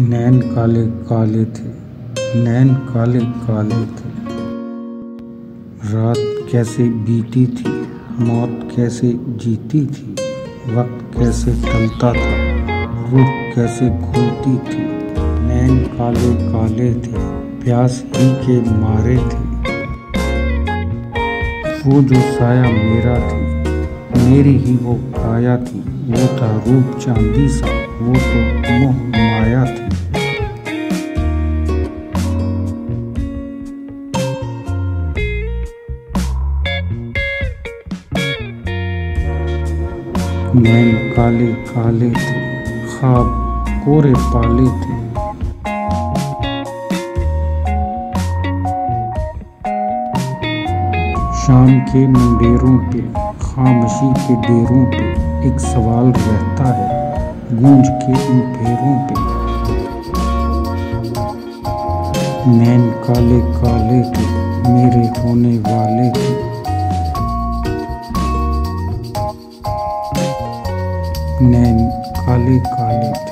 नैन काले काले थे, नैन काले काले थे। रात कैसे बीती थी, मौत कैसे जीती थी। वक्त कैसे टलता था, रूह कैसे खुलती थी। नैन काले काले थे, प्यास ही के मारे थे। वो जो साया मेरा थी, मेरी ही वो काया थी। वो था रूप चांदी सा, वो तो मोह माया थी। नैन काले काले थे, ख्वाब कोरे पाले थे। शाम के मंडेरों पे, खामोशी के डेरों पे एक सवाल रहता है, गूंज के इन फेरों पे। नैन काले काले थे, मेरे होने वाले थे। नैन काले काले थे।